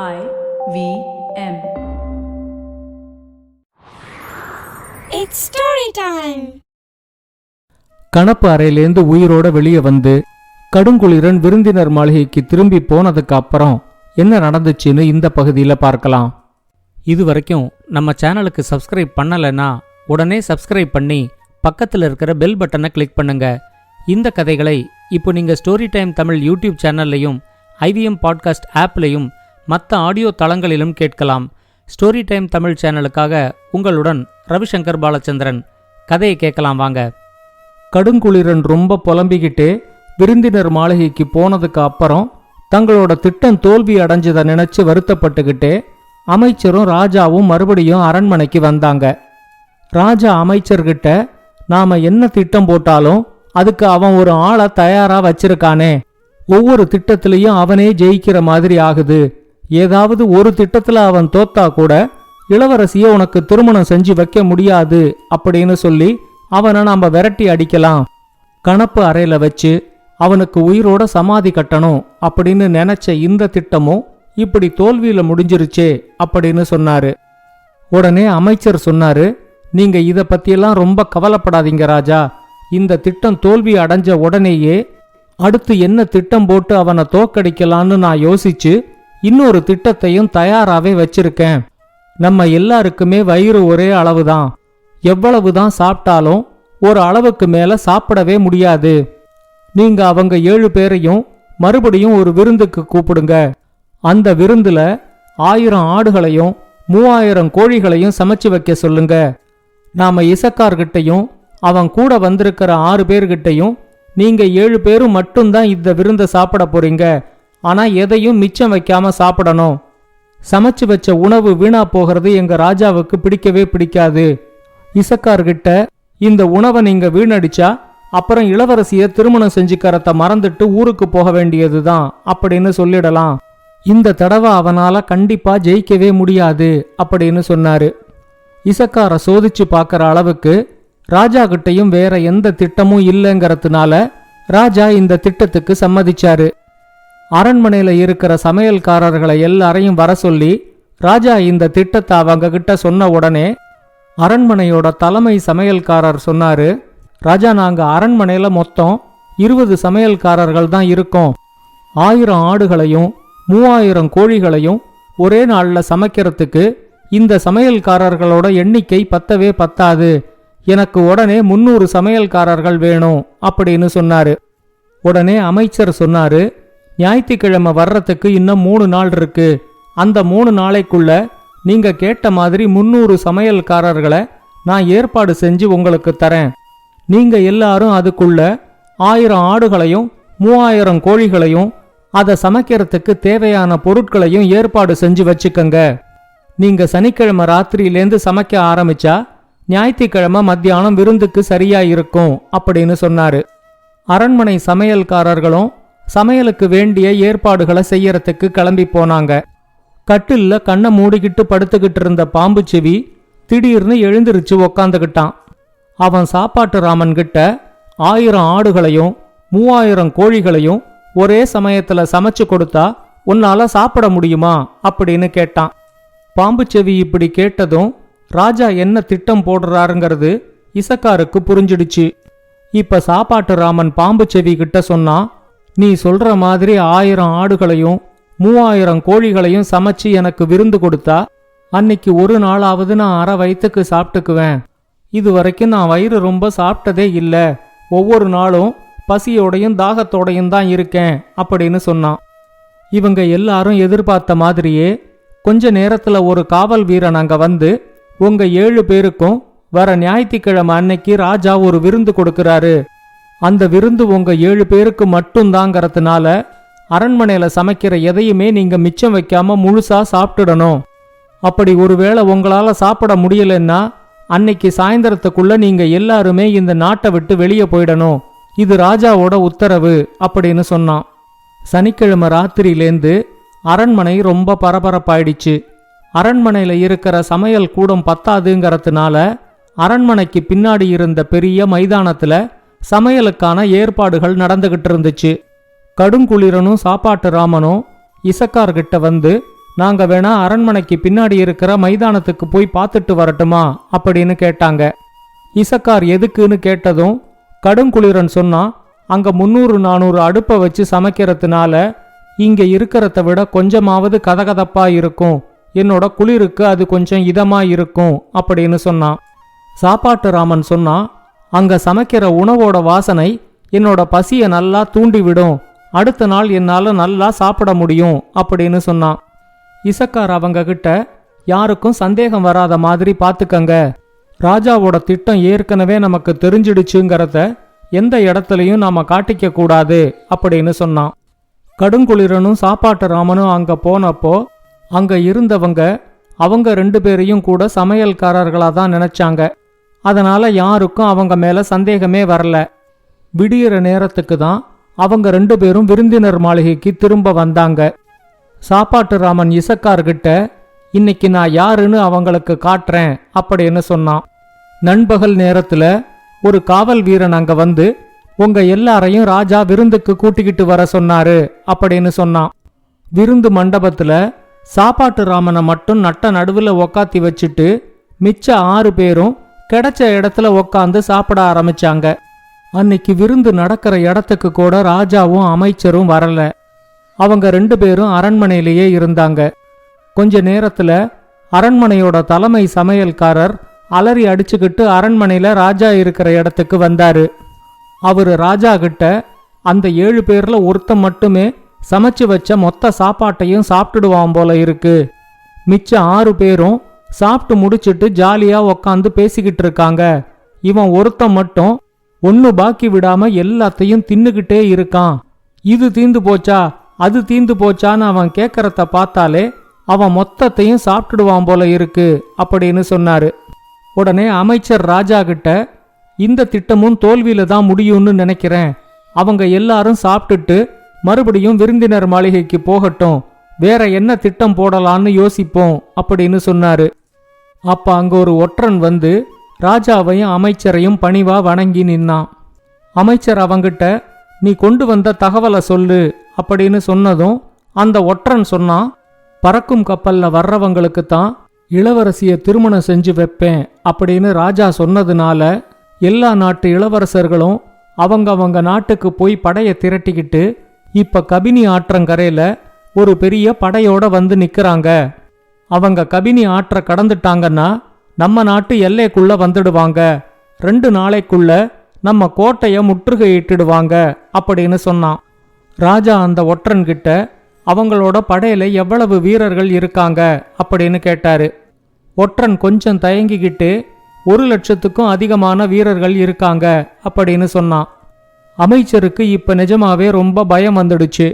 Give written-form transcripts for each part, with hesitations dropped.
IVM. It's story time. கணப்பு அறையிலேந்து உயிரோட வெளியே வந்து கடுங்குளிரன் விருந்தினர் மாளிகைக்கு திரும்பி போனதுக்கு அப்புறம் என்ன நடந்துச்சுன்னு இந்த பகுதியில பார்க்கலாம். இது வரைக்கும் நம்ம சேனலுக்கு சப்ஸ்கிரைப் பண்ணலைன்னா உடனே சப்ஸ்கிரைப் பண்ணி பக்கத்தில் இருக்கிற பெல் பட்டனை கிளிக் பண்ணுங்க. இந்த கதைகளை இப்போ நீங்க ஸ்டோரி டைம் தமிழ் யூடியூப் சேனல்லையும் ஐவிஎம் பாட்காஸ்ட் ஆப்லையும் மற்ற ஆடியோ தளங்களிலும் கேட்கலாம். ஸ்டோரி டைம் தமிழ் சேனலுக்காக உங்களுடன் ரவிசங்கர் பாலச்சந்திரன். கதையை கேட்கலாம் வாங்க. கடுங்குளிரன் ரொம்ப புலம்பிக்கிட்டே விருந்தினர் மாளிகைக்கு போனதுக்கு அப்புறம் தங்களோட திட்டம் தோல்வி அடைஞ்சதை நினைச்சு வருத்தப்பட்டுக்கிட்டே அமைச்சரும் ராஜாவும் மறுபடியும் அரண்மனைக்கு வந்தாங்க. ராஜா அமைச்சர்கிட்ட நாம என்ன திட்டம் போட்டாலும் அதுக்கு அவன் ஒரு ஆளை தயாரா வச்சிருக்கானே, ஒவ்வொரு திட்டத்திலையும் அவனே ஜெயிக்கிற மாதிரி ஆகுது. ஏதாவது ஒரு திட்டத்துல அவன் தோத்தா கூட இளவரசிய உனக்கு திருமணம் செஞ்சு வைக்க முடியாது அப்படின்னு சொல்லி அவனை நாம விரட்டி அடிக்கலாம். கணப்பு அறையில வச்சு அவனுக்கு உயிரோட சமாதி கட்டணும் அப்படின்னு நினைச்ச இந்த திட்டமும் இப்படி தோல்வியில முடிஞ்சிருச்சே அப்படின்னு சொன்னாரு. உடனே அமைச்சர் சொன்னாரு, நீங்க இத பத்தியெல்லாம் ரொம்ப கவலைப்படாதீங்க ராஜா. இந்த திட்டம் தோல்வி அடைஞ்ச உடனேயே அடுத்து என்ன திட்டம் போட்டு அவனை தோக்கடிக்கலான்னு நான் யோசிச்சு இன்னொரு திட்டத்தையும் தயாராவே வச்சிருக்கேன். நம்ம எல்லாருக்குமே வயிறு ஒரே அளவுதான். எவ்வளவுதான் சாப்பிட்டாலும் ஒரு அளவுக்கு மேல சாப்பிடவே முடியாது. நீங்க அவங்க 7 பேரையும் மறுபடியும் ஒரு விருந்துக்கு கூப்பிடுங்க. அந்த விருந்துல 1000 ஆடுகளையும் 3000 கோழிகளையும் சமைச்சு வைக்க சொல்லுங்க. நாம இசக்கார்கிட்டையும் அவன் கூட வந்திருக்கிற 6 பேர்கிட்டையும் நீங்க 7 பேரும் மட்டும்தான் இந்த விருந்தை சாப்பிட போறீங்க. ஆனா எதையும் மிச்சம் வைக்காம சாப்பிடணும். சமைச்சு வச்ச உணவு வீணா போகிறது எங்க ராஜாவுக்கு பிடிக்கவே பிடிக்காது. இசக்கார்கிட்ட இந்த உணவை நீங்க வீணடிச்சா அப்புறம் இளவரசிய திருமணம் செஞ்சுக்கறத மறந்துட்டு ஊருக்கு போக வேண்டியதுதான் அப்படின்னு சொல்லிடலாம். இந்த தடவை அவனால கண்டிப்பா ஜெயிக்கவே முடியாது அப்படின்னு சொன்னாரு. இசக்கார சோதிச்சு பார்க்கற அளவுக்கு ராஜா கிட்டையும் வேற எந்த திட்டமும் இல்லைங்கிறதுனால ராஜா இந்த திட்டத்துக்கு சம்மதிச்சாரு. அரண்மனையில இருக்கிற சமையல்காரர்களை எல்லாரையும் வர சொல்லி ராஜா இந்த திட்டத்தை அவங்க கிட்ட சொன்ன உடனே அரண்மனையோட தலைமை சமையல்காரர் சொன்னாரு, ராஜா நாங்க அரண்மனையில மொத்தம் 20 சமையல்காரர்கள் தான் இருக்கோம். 1000 ஆடுகளையும் 3000 கோழிகளையும் ஒரே நாள்ல சமைக்கிறதுக்கு இந்த சமையல்காரர்களோட எண்ணிக்கை பத்தவே பத்தாது. எனக்கு உடனே 300 சமையல்காரர்கள் வேணும் அப்படின்னு சொன்னாரு. உடனே அமைச்சர் சொன்னாரு, ஞாயிற்றுக்கிழமை வர்றதுக்கு இன்னும் 3 நாள் இருக்கு. அந்த 3 நாளைக்குள்ள நீங்க கேட்ட மாதிரி 300 சமையல்காரர்களை நான் ஏற்பாடு செஞ்சு உங்களுக்கு தரேன். நீங்க எல்லாரும் அதுக்குள்ள 1000 ஆடுகளையும் 3000 கோழிகளையும் அதை சமைக்கிறதுக்கு தேவையான பொருட்களையும் ஏற்பாடு செஞ்சு வச்சுக்கங்க. நீங்க சனிக்கிழமை ராத்திரியிலேந்து சமைக்க ஆரம்பிச்சா ஞாயிற்றுக்கிழமை மத்தியானம் விருந்துக்கு சரியா இருக்கும் அப்படின்னு சொன்னாரு. அரண்மனை சமையல்காரர்களும் சமையலுக்கு வேண்டிய ஏற்பாடுகளை செய்யறதுக்கு கிளம்பி போனாங்க. கட்டில்ல கண்ணை மூடிக்கிட்டு படுத்துக்கிட்டு இருந்த பாம்பு செவி திடீர்னு எழுந்திருச்சு உக்காந்துக்கிட்டான். அவன் சாப்பாட்டு ராமன் கிட்ட 1000 ஆடுகளையும் 3000 கோழிகளையும் ஒரே சமயத்துல சமைச்சு கொடுத்தா உன்னால சாப்பிட முடியுமா அப்படின்னு கேட்டான். பாம்பு செவி இப்படி கேட்டதும் ராஜா என்ன திட்டம் போடுறாருங்கிறது இசக்காருக்கு புரிஞ்சிடுச்சு. இப்ப சாப்பாட்டு ராமன் பாம்பு செவி கிட்ட சொன்னா, நீ சொல்ற மாதிரி 1000 ஆடுகளையும் 3000 கோழிகளையும் சமைச்சு எனக்கு விருந்து கொடுத்தா அன்னைக்கு ஒரு நாளாவது நான் அரை வயிற்றுக்கு சாப்பிட்டுக்குவேன். இது வரைக்கும் நான் வயிறு ரொம்ப சாப்பிட்டதே இல்ல. ஒவ்வொரு நாளும் பசியோடையும் தாகத்தோடையும் தான் இருக்கேன் அப்படின்னு சொன்னான். இவங்க எல்லாரும் எதிர்பார்த்த மாதிரியே கொஞ்ச நேரத்துல ஒரு காவல் வீரன் அங்க வந்து, உங்க 7 பேருக்கும் வர ஞாயிற்றுக்கிழமை அன்னைக்கு ராஜா ஒரு விருந்து கொடுக்கறாரு. அந்த விருந்து உங்க 7 பேருக்கு மட்டும்தாங்கிறதுனால அரண்மனையில சமைக்கிற எதையுமே நீங்க மிச்சம் வைக்காம முழுசா சாப்பிட்டுடணும். அப்படி ஒருவேளை உங்களால சாப்பிட முடியலன்னா அன்னைக்கு சாயந்தரத்துக்குள்ள நீங்க எல்லாருமே இந்த நாட்டை விட்டு வெளியே போயிடணும். இது ராஜாவோட உத்தரவு அப்படின்னு சொன்னான். சனிக்கிழமை ராத்திரியிலேந்து அரண்மனை ரொம்ப பரபரப்பாயிடுச்சு. அரண்மனையில இருக்கிற சமையல் கூடம் பத்தாதுங்கிறதுனால அரண்மனைக்கு பின்னாடி இருந்த பெரிய மைதானத்துல சமையலுக்கான ஏற்பாடுகள் நடந்துகிட்டு இருந்துச்சு. கடுங்குளிரனும் சாப்பாட்டு ராமனும் இசக்கார்கிட்ட வந்து, நாங்க வேணா அரண்மனைக்கு பின்னாடி இருக்கிற மைதானத்துக்கு போய் பார்த்துட்டு வரட்டுமா அப்படின்னு கேட்டாங்க. இசக்கார் எதுக்குன்னு கேட்டதும் கடுங்குளிரன் சொன்னா, அங்க 300-400 அடுப்பை வச்சு சமைக்கிறதுனால இங்க இருக்கிறத விட கொஞ்சமாவது கதகதப்பா இருக்கும், என்னோட குளிருக்கு அது கொஞ்சம் இதமா இருக்கும் அப்படின்னு சொன்னான். சாப்பாட்டு ராமன் சொன்னா, அங்க சமைக்கிற உணவோட வாசனை என்னோட பசிய நல்லா தூண்டிவிடும், அடுத்த நாள் என்னால நல்லா சாப்பிட முடியும் அப்படின்னு சொன்னான். இசக்கார் அவங்க கிட்ட, யாருக்கும் சந்தேகம் வராத மாதிரி பாத்துக்கங்க, ராஜாவோட திட்டம் ஏற்கனவே நமக்கு தெரிஞ்சிடுச்சுங்கிறத எந்த இடத்துலையும் நாம காட்டிக்க கூடாது அப்படின்னு சொன்னான். கடுங்குளிரனும் சாப்பாட்டு ராமனும் அங்க போனப்போ அங்க இருந்தவங்க அவங்க 2 பேரையும் கூட சமையல்காரர்களா தான் நினைச்சாங்க. அதனால யாருக்கும் அவங்க மேல சந்தேகமே வரல. விடியிற நேரத்துக்கு தான் அவங்க 2 பேரும் விருந்தினர் மாளிகைக்கு திரும்ப வந்தாங்க. சாப்பாட்டு ராமன் இசக்கார்கிட்ட, இன்னைக்கு நான் யாருன்னு அவங்களுக்கு காட்டுறேன் அப்படின்னு சொன்னான். நண்பகல் நேரத்துல ஒரு காவல் வீரன் அங்க வந்து, உங்க எல்லாரையும் ராஜா விருந்துக்கு கூட்டிக்கிட்டு வர சொன்னாரு அப்படின்னு சொன்னான். விருந்து மண்டபத்துல சாப்பாட்டு ராமனை மட்டும் நட்ட நடுவுல உக்காத்தி வச்சுட்டு மிச்ச 6 பேரும் கிடைச்ச இடத்துல உக்காந்து சாப்பிட ஆரம்பிச்சாங்க. அன்னைக்கு விருந்து நடக்கிற இடத்துக்கு கூட ராஜாவும் அமைச்சரும் வரல. அவங்க 2 பேரும் அரண்மனையிலேயே இருந்தாங்க. கொஞ்ச நேரத்துல அரண்மனையோட தலைமை சமையல்காரர் அலறி அடிச்சுக்கிட்டு அரண்மனையில ராஜா இருக்கிற இடத்துக்கு வந்தாரு. அவரு ராஜா கிட்ட, அந்த 7 பேர்ல ஒருத்தன் மட்டுமே சமைச்சு வச்ச மொத்த சாப்பாட்டையும் சாப்பிட்டுடுவான் போல இருக்கு, மிச்ச 6 பேரும் சாப்பிட்டு முடிச்சிட்டு ஜாலியா உக்காந்து பேசிக்கிட்டு இருக்காங்க, இவன் ஒருத்தன் மட்டும் ஒன்னு பாக்கி விடாம எல்லாத்தையும் தின்னுகிட்டே இருக்கான், இது தீந்து போச்சா அது தீந்து போச்சான்னு அவன் கேட்கறத பார்த்தாலே அவன் மொத்தத்தையும் சாப்பிட்டுடுவான் போல இருக்கு அப்படின்னு சொன்னாரு. உடனே அமைச்சர் ராஜா கிட்ட, இந்த திட்டமும் தோல்வியில தான் முடியும்னு நினைக்கிறேன், அவங்க எல்லாரும் சாப்பிட்டுட்டு மறுபடியும் விருந்தினர் மாளிகைக்கு போகட்டும், வேற என்ன திட்டம் போடலான்னு யோசிப்போம் அப்படின்னு சொன்னாரு. அப்ப அங்க ஒரு ஒற்றன் வந்து ராஜாவையும் அமைச்சரையும் பணிவா வணங்கி நின்னான். அமைச்சர் அவங்கிட்ட, நீ கொண்டு வந்த தகவலை சொல்லு அப்படின்னு சொன்னதும் அந்த ஒற்றன் சொன்னான், பறக்கும் கப்பல்ல வர்றவங்களுக்கு தான் இளவரசிய திருமணம் செஞ்சு வைப்பேன் அப்படின்னு ராஜா சொன்னதுனால எல்லா நாட்டு இளவரசர்களும் அவங்க நாட்டுக்கு போய் படைய திரட்டிக்கிட்டு இப்ப கபினி ஆற்றங்கரையில ஒரு பெரிய படையோட வந்து நிக்கிறாங்க. அவங்க கபினி ஆற்ற கடந்துட்டாங்கன்னா நம்ம நாட்டு எல்லைக்குள்ள வந்துடுவாங்க, 2 நாளைக்குள்ள நம்ம கோட்டைய முற்றுகையிட்டுடுவாங்க அப்படின்னு சொன்னான். ராஜா அந்த ஒற்றன் கிட்ட, அவங்களோட படையில எவ்வளவு வீரர்கள் இருக்காங்க அப்படின்னு கேட்டாரு. ஒற்றன் கொஞ்சம் தயங்கிக்கிட்டு, 1,00,000க்கும் அதிகமான வீரர்கள் இருக்காங்க அப்படின்னு சொன்னான். அமைச்சருக்கு இப்ப நிஜமாவே ரொம்ப பயம் வந்துடுச்சு.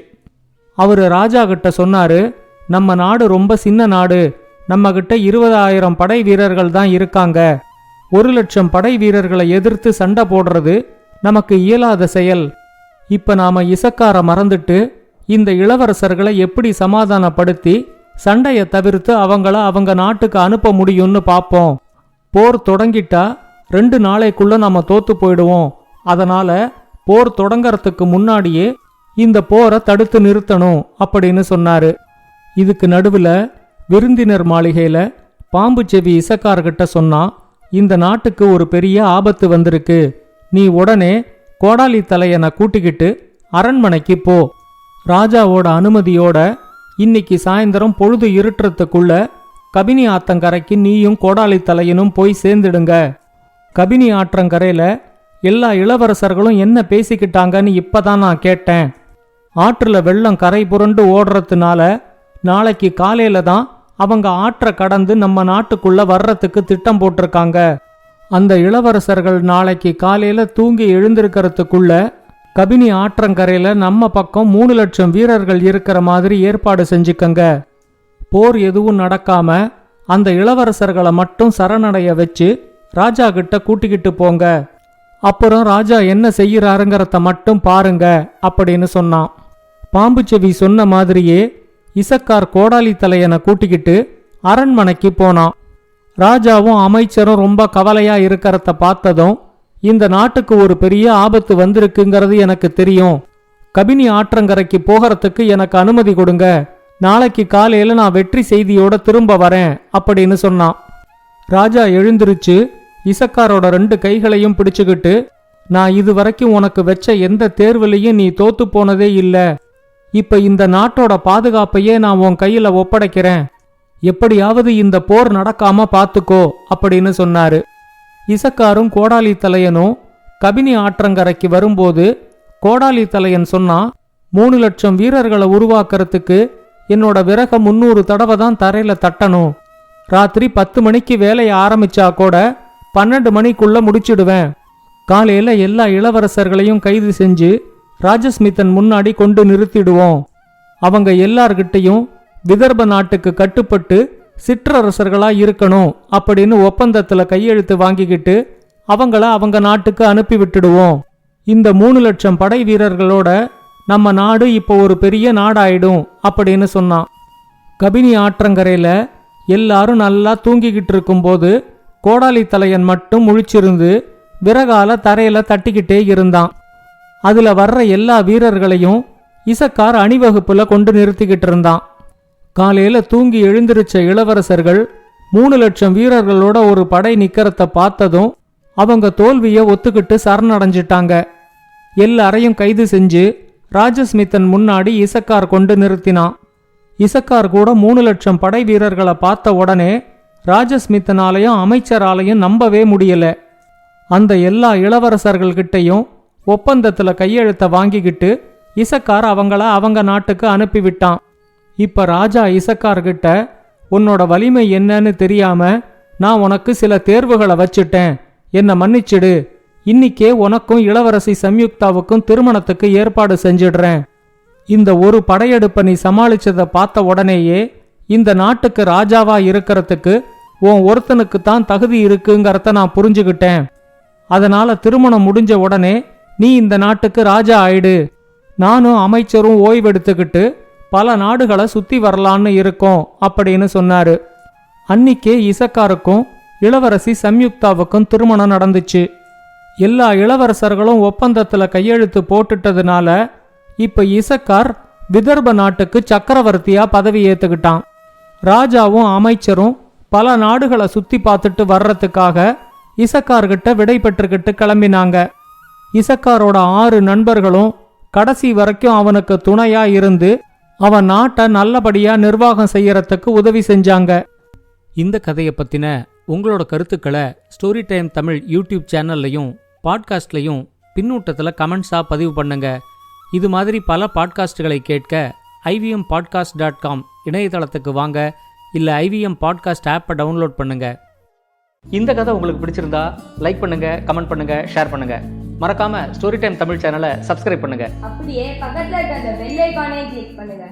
அவரு ராஜா கிட்ட சொன்னாரு, நம்ம நாடு ரொம்ப சின்ன நாடு, நம்ம கிட்ட 20,000 படை வீரர்கள் தான் இருக்காங்க, 1,00,000 படை வீரர்களை எதிர்த்து சண்டை போடுறது நமக்கு இயலாத செயல். இப்ப நாம இசக்கார மறந்துட்டு இந்த இளவரசர்களை எப்படி சமாதானப்படுத்தி சண்டையை தவிர்த்து அவங்கள அவங்க நாட்டுக்கு அனுப்ப முடியும்னு பாப்போம். போர் தொடங்கிட்டா 2 நாளைக்குள்ள நாம தோத்து போயிடுவோம். அதனால போர் தொடங்கறதுக்கு முன்னாடியே இந்த போரை தடுத்து நிறுத்தணும் அப்படின்னு சொன்னாரு. இதுக்கு நடுவுல விருந்தினர் மாளிகையில பாம்பு செவி இசக்கார்கிட்ட சொன்னா, இந்த நாட்டுக்கு ஒரு பெரிய ஆபத்து வந்திருக்கு, நீ உடனே கோடாலி தலையனை கூட்டிக்கிட்டு அரண்மனைக்கு போ. ராஜாவோட அனுமதியோட இன்னைக்கு சாயந்தரம் பொழுது இருட்டுறதுக்குள்ள கபினி ஆத்தங்கரைக்கு நீயும் கோடாலி தலையனும் போய் சேர்ந்துடுங்க. கபினி ஆற்றங்கரையில எல்லா இளவரசர்களும் என்ன பேசிக்கிட்டாங்கன்னு இப்பதான் நான் கேட்டேன். ஆற்றுல வெள்ளம் கரை புரண்டு ஓடுறதுனால நாளைக்கு காலையில தான் அவங்க ஆற்ற கடந்து நம்ம நாட்டுக்குள்ள வர்றதுக்கு திட்டம் போட்டிருக்காங்க. அந்த இளவரசர்கள் நாளைக்கு காலையில தூங்கி எழுந்திருக்கிறதுக்குள்ள கபினி ஆற்றங்கரையில நம்ம பக்கம் 3,00,000 வீரர்கள் இருக்கிற மாதிரி ஏற்பாடு செஞ்சுக்கங்க. போர் எதுவும் நடக்காம அந்த இளவரசர்களை மட்டும் சரணடைய வச்சு ராஜா கிட்ட கூட்டிக்கிட்டு போங்க. அப்புறம் ராஜா என்ன செய்யறாருங்கிறத மட்டும் பாருங்க அப்படின்னு சொன்னான். பாம்பு செவி சொன்ன மாதிரியே இசக்கார் கோடாலி தலையனை கூட்டிக்கிட்டு அரண்மனைக்கு போனான். ராஜாவும் அமைச்சரும் ரொம்ப கவலையா இருக்கிறத பார்த்ததும், இந்த நாட்டுக்கு ஒரு பெரிய ஆபத்து வந்திருக்குங்கிறது எனக்கு தெரியும், கபினி ஆற்றங்கரைக்கு போகிறதுக்கு எனக்கு அனுமதி கொடுங்க, நாளைக்கு காலையில நான் வெற்றி செய்தியோட திரும்ப வரேன் அப்படின்னு சொன்னான். ராஜா எழுந்திருச்சு இசக்காரோட 2 கைகளையும் பிடிச்சுக்கிட்டு, நான் இதுவரைக்கும் உனக்கு வச்ச எந்த தேர்வுலையும் நீ தோத்து போனதே இல்ல. இப்ப இந்த நாட்டோட பாதுகாப்பையே நான் உன் கையில ஒப்படைக்கிறேன். எப்படியாவது இந்த போர் நடக்காம பாத்துக்கோ அப்படின்னு சொன்னாரு. இசக்காரும் கோடாலி தலையனும் கபினி ஆற்றங்கரைக்கு வரும்போது கோடாலி தலையன் சொன்னா, 3 லட்சம் வீரர்களை உருவாக்குறதுக்கு என்னோட விறக 300 தடவை தான் தரையில தட்டணும். ராத்திரி 10 மணிக்கு வேலையை ஆரம்பிச்சா கூட 12 மணிக்குள்ள முடிச்சிடுவேன். காலையில எல்லா இளவரசர்களையும் கைது செஞ்சு ராஜஸ்மிதன் முன்னாடி கொண்டு நிறுத்திடுவோம். அவங்க எல்லார்கிட்டையும் விதர்ப நாட்டுக்கு கட்டுப்பட்டு சிற்றரசர்களா இருக்கணும் அப்படின்னு ஒப்பந்தத்துல கையெழுத்து வாங்கிக்கிட்டு அவங்கள அவங்க நாட்டுக்கு அனுப்பி விட்டுடுவோம். இந்த 3 லட்சம் படை வீரர்களோட நம்ம நாடு இப்போ ஒரு பெரிய நாடாயிடும் அப்படின்னு சொன்னான். கபினி ஆற்றங்கரையில எல்லாரும் நல்லா தூங்கிக்கிட்டு இருக்கும்போது கோடாலி தலையன் மட்டும் முழிச்சிருந்து விறகால தரையில தட்டிக்கிட்டே இருந்தான். அதுல வர்ற எல்லா வீரர்களையும் இசக்கார் அணிவகுப்புல கொண்டு நிறுத்திக்கிட்டு இருந்தான். காலையில தூங்கி எழுந்திருச்ச இளவரசர்கள் 3 லட்சம் வீரர்களோட ஒரு படை நிக்கிறத பார்த்ததும் அவங்க தோல்விய ஒத்துக்கிட்டு சரணடைஞ்சிட்டாங்க. எல்லாரையும் கைது செஞ்சு ராஜஸ்மிதன் முன்னாடி இசக்கார் கொண்டு நிறுத்தினான். இசக்கார் கூட 3 லட்சம் படை வீரர்களை பார்த்த உடனே ராஜஸ்மிதனாலையும் அமைச்சராலையும் நம்பவே முடியல. அந்த எல்லா இளவரசர்கள்கிட்டையும் ஒப்பந்தத்துல கையெழுத்த வாங்கிக்கிட்டு இசக்கார் அவங்கள அவங்க நாட்டுக்கு அனுப்பிவிட்டான். இப்ப ராஜா இசக்கார்கிட்ட, உன்னோட வலிமை என்னன்னு தெரியாம நான் உனக்கு சில தேர்வுகளை வச்சுட்டேன், என்ன மன்னிச்சிடு. இன்னிக்கே உனக்கும் இளவரசி சம்யுக்தாவுக்கும் திருமணத்துக்கு ஏற்பாடு செஞ்சிடுறேன். இந்த ஒரு படையெடுப்பை நீ சமாளிச்சதை பார்த்த உடனேயே இந்த நாட்டுக்கு ராஜாவா இருக்கிறதுக்கு உன் ஒருத்தனுக்கு தான் தகுதி இருக்குங்கிறத நான் புரிஞ்சுக்கிட்டேன். அதனால திருமணம் முடிஞ்ச உடனே நீ இந்த நாட்டுக்கு ராஜா ஆயிடு. நானும் அமைச்சரும் ஓய்வெடுத்துக்கிட்டு பல நாடுகளை சுத்தி வரலான்னு இருக்கோம் அப்படின்னு சொன்னாரு. அன்னிக்கே இசக்காருக்கும் இளவரசி சம்யுக்தாவுக்கும் திருமணம் நடந்துச்சு. எல்லா இளவரசர்களும் ஒப்பந்தத்துல கையெழுத்து போட்டுட்டதுனால இப்ப இசக்கார் விதர்ப நாட்டுக்கு சக்கரவர்த்தியா பதவி ஏத்துக்கிட்டான். ராஜாவும் அமைச்சரும் பல நாடுகளை சுத்தி பார்த்துட்டு வர்றதுக்காக இசக்கார்கிட்ட விடை பெற்றுக்கிட்டு கிளம்பினாங்க. இசக்காரோட 6 நண்பர்களும் கடைசி வரைக்கும் அவனுக்கு துணையா இருந்து அவன் நாட்டை நல்லபடியா நிர்வாகம் செய்யறதுக்கு உதவி செஞ்சாங்க. இந்த கதையை பத்தின உங்களோட கருத்துக்களை ஸ்டோரி டைம் தமிழ் யூடியூப் சேனல்லையும் பாட்காஸ்ட்லையும் பின்னூட்டத்தில் கமெண்ட்ஸா பதிவு பண்ணுங்க. இது மாதிரி பல பாட்காஸ்டுகளை கேட்க ivmpodcast.com இணையதளத்துக்கு வாங்க, இல்ல IVM பாட்காஸ்ட் ஆப்பை டவுன்லோட் பண்ணுங்க. இந்த கதை உங்களுக்கு பிடிச்சிருந்தா லைக் பண்ணுங்க, கமெண்ட் பண்ணுங்க, ஷேர் பண்ணுங்க. மறக்காம ஸ்டோரி டைம் தமிழ் சேனலை சப்ஸ்கிரைப் பண்ணுங்க. அப்படியே பக்கத்துல இருக்க அந்த பெல் ஐகானை கிளிக் பண்ணுங்க.